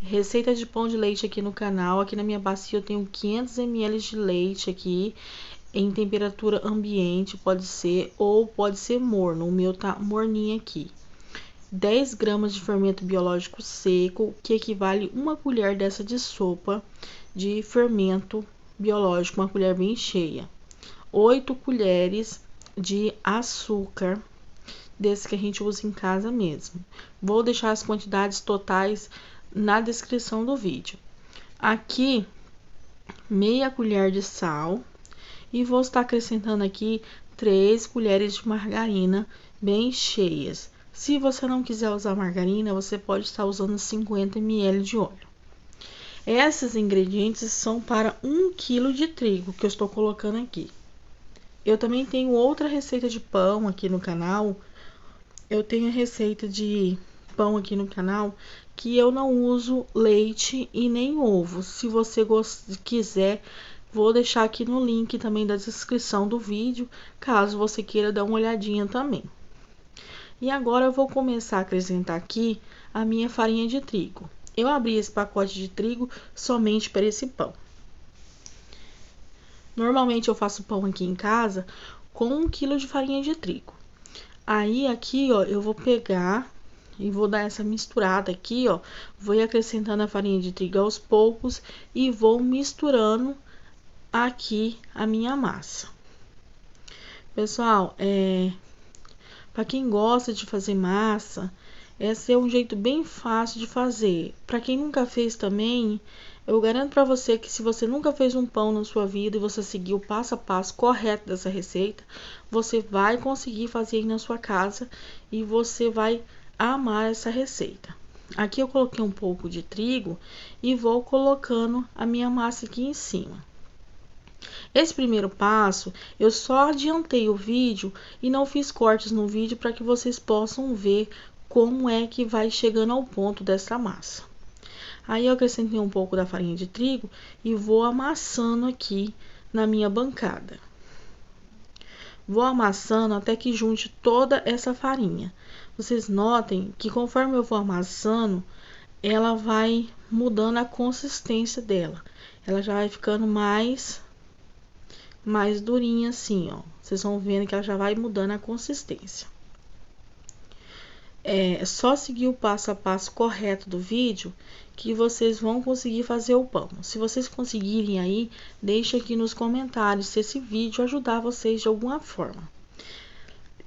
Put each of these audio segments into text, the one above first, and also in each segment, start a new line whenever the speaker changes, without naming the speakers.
Receita de pão de leite aqui no canal. Aqui na minha bacia eu tenho 500 ml de leite aqui em temperatura ambiente, pode ser, ou pode ser morno. O meu tá morninho aqui. 10 gramas de fermento biológico seco, que equivale uma colher dessa de sopa de fermento biológico, uma colher bem cheia. 8 colheres de açúcar, desse que a gente usa em casa mesmo. Vou deixar as quantidades totais na descrição do vídeo. Aqui, meia colher de sal. E vou estar acrescentando aqui 3 colheres de margarina bem cheias. Se você não quiser usar margarina, você pode estar usando 50 ml de óleo. Esses ingredientes são para 1 kg de trigo que eu estou colocando aqui. Eu também tenho outra receita de pão aqui no canal. Eu tenho a receita de pão aqui no canal que eu não uso leite e nem ovo. Se você quiser, vou deixar aqui no link também da descrição do vídeo, caso você queira dar uma olhadinha também. E agora eu vou começar a acrescentar aqui a minha farinha de trigo. Eu abri esse pacote de trigo somente para esse pão. Normalmente eu faço pão aqui em casa com 1 kg de farinha de trigo. Aí aqui, ó, eu vou pegar e vou dar essa misturada aqui, ó. Vou ir acrescentando a farinha de trigo aos poucos e vou misturando aqui a minha massa. Pessoal, para quem gosta de fazer massa, esse é um jeito bem fácil de fazer. Para quem nunca fez também, eu garanto para você que se você nunca fez um pão na sua vida e você seguir o passo a passo correto dessa receita, você vai conseguir fazer aí na sua casa e você vai amar essa receita. Aqui eu coloquei um pouco de trigo e vou colocando a minha massa aqui em cima. Esse primeiro passo, eu só adiantei o vídeo e não fiz cortes no vídeo para que vocês possam ver como é que vai chegando ao ponto dessa massa. Aí eu acrescentei um pouco da farinha de trigo e vou amassando aqui na minha bancada. Vou amassando até que junte toda essa farinha. Vocês notem que conforme eu vou amassando, ela vai mudando a consistência dela. Ela já vai ficando mais durinha assim, ó. Vocês vão vendo que ela já vai mudando a consistência. É só seguir o passo a passo correto do vídeo que vocês vão conseguir fazer o pão. Se vocês conseguirem aí, deixe aqui nos comentários se esse vídeo ajudar vocês de alguma forma.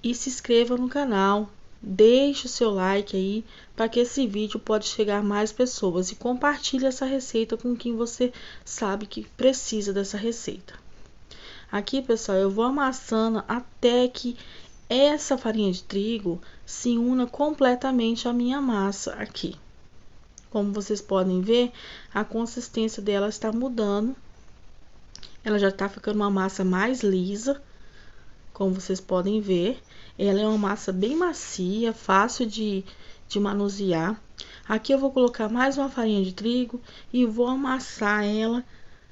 E se inscreva no canal, deixe o seu like aí para que esse vídeo pode chegar a mais pessoas e compartilhe essa receita com quem você sabe que precisa dessa receita. Aqui, pessoal, eu vou amassando até que essa farinha de trigo se una completamente à minha massa aqui. Como vocês podem ver, a consistência dela está mudando. Ela já está ficando uma massa mais lisa, como vocês podem ver. Ela é uma massa bem macia, fácil de manusear. Aqui eu vou colocar mais uma farinha de trigo e vou amassar ela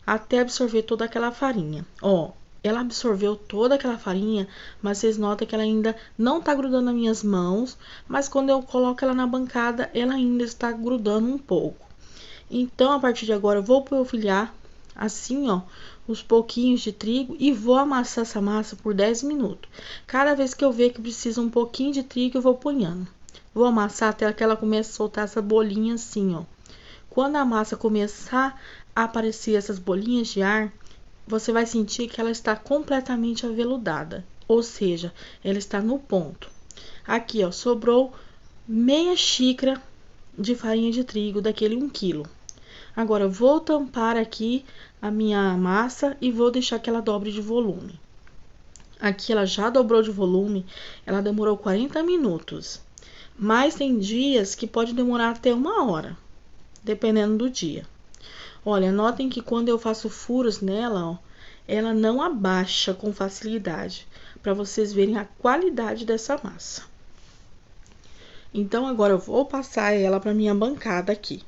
até absorver toda aquela farinha. Ó, ela absorveu toda aquela farinha, mas vocês notam que ela ainda não tá grudando nas minhas mãos, mas quando eu coloco ela na bancada, ela ainda está grudando um pouco. Então, a partir de agora, eu vou polvilhar assim, ó, os pouquinhos de trigo e vou amassar essa massa por 10 minutos. Cada vez que eu ver que precisa um pouquinho de trigo, eu vou ponhando. Vou amassar até que ela comece a soltar essa bolinha assim, ó. Quando a massa começar a aparecer essas bolinhas de ar, você vai sentir que ela está completamente aveludada, ou seja, ela está no ponto. Aqui, ó, sobrou meia xícara de farinha de trigo daquele 1 kg. Agora, eu vou tampar aqui a minha massa e vou deixar que ela dobre de volume. Aqui ela já dobrou de volume, ela demorou 40 minutos. Mas tem dias que pode demorar até 1 hora, dependendo do dia. Olha, notem que quando eu faço furos nela, ó, ela não abaixa com facilidade, para vocês verem a qualidade dessa massa. Então, agora eu vou passar ela para minha bancada aqui.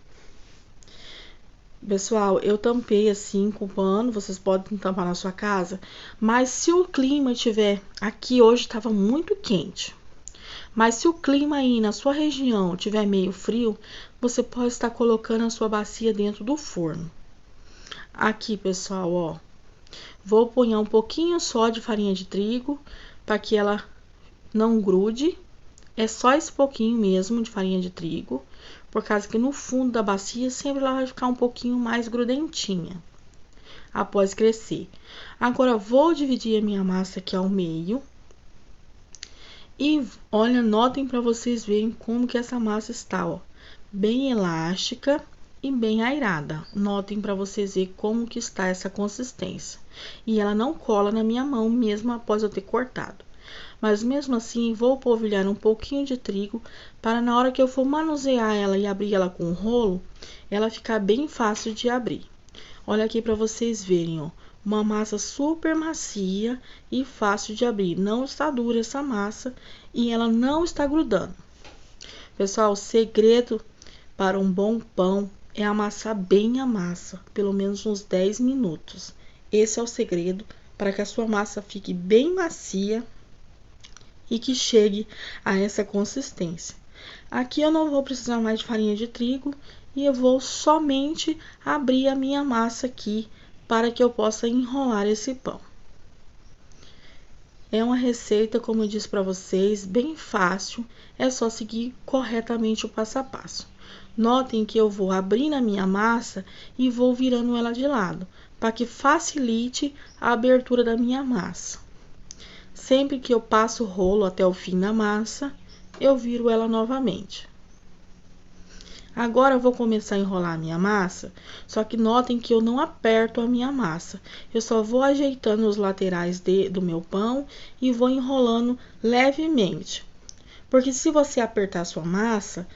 Pessoal, eu tampei assim com pano, vocês podem tampar na sua casa, mas se o clima tiver, aqui hoje estava muito quente, mas se o clima aí na sua região tiver meio frio, você pode estar colocando a sua bacia dentro do forno. Aqui, pessoal, ó, vou pôr um pouquinho só de farinha de trigo para que ela não grude. É só esse pouquinho mesmo de farinha de trigo, por causa que no fundo da bacia sempre ela vai ficar um pouquinho mais grudentinha após crescer. Agora vou dividir a minha massa aqui ao meio. E olha, notem para vocês verem como que essa massa está, ó, bem elástica e bem airada. Notem para vocês verem como que está essa consistência. E ela não cola na minha mão mesmo após eu ter cortado. Mas mesmo assim, vou polvilhar um pouquinho de trigo para na hora que eu for manusear ela e abrir ela com o rolo, ela ficar bem fácil de abrir. Olha aqui para vocês verem, ó, uma massa super macia e fácil de abrir. Não está dura essa massa e ela não está grudando. Pessoal, o segredo para um bom pão é amassar bem a massa, pelo menos uns 10 minutos. Esse é o segredo para que a sua massa fique bem macia e que chegue a essa consistência. Aqui eu não vou precisar mais de farinha de trigo e eu vou somente abrir a minha massa aqui para que eu possa enrolar esse pão. É uma receita, como eu disse para vocês, bem fácil, é só seguir corretamente o passo a passo. Notem que eu vou abrindo a minha massa e vou virando ela de lado, para que facilite a abertura da minha massa. Sempre que eu passo o rolo até o fim da massa, eu viro ela novamente. Agora eu vou começar a enrolar a minha massa, só que notem que eu não aperto a minha massa. Eu só vou ajeitando os laterais do meu pão e vou enrolando levemente. Porque se você apertar a sua massa,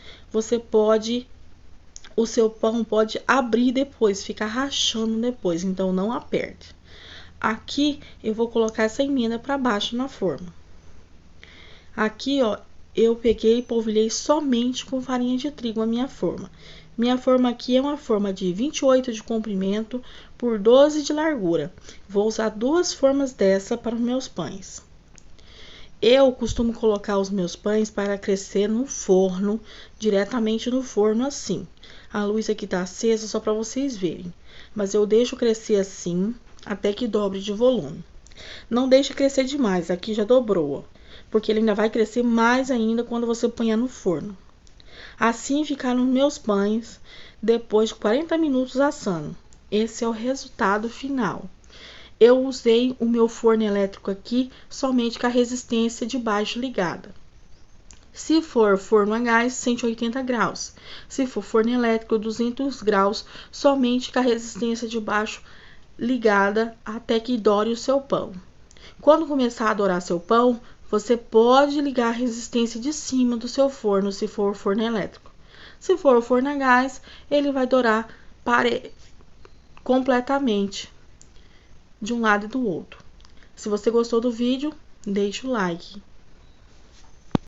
o seu pão pode abrir depois, ficar rachando depois, então não aperte. Aqui eu vou colocar essa emenda para baixo na forma. Aqui, ó, eu peguei e polvilhei somente com farinha de trigo a minha forma. Minha forma aqui é uma forma de 28 de comprimento por 12 de largura. Vou usar 2 formas dessa para os meus pães. Eu costumo colocar os meus pães para crescer no forno, diretamente no forno assim. A luz aqui tá acesa só para vocês verem, mas eu deixo crescer assim até que dobre de volume. Não deixe crescer demais, aqui já dobrou, ó, porque ele ainda vai crescer mais ainda quando você põe no forno. Assim ficaram os meus pães depois de 40 minutos assando. Esse é o resultado final. Eu usei o meu forno elétrico aqui somente com a resistência de baixo ligada. Se for forno a gás, 180 graus. Se for forno elétrico, 200 graus, somente com a resistência de baixo ligada até que doure o seu pão. Quando começar a dourar seu pão, você pode ligar a resistência de cima do seu forno, se for forno elétrico. Se for forno a gás, ele vai dourar completamente de um lado e do outro. Se você gostou do vídeo, deixe o like.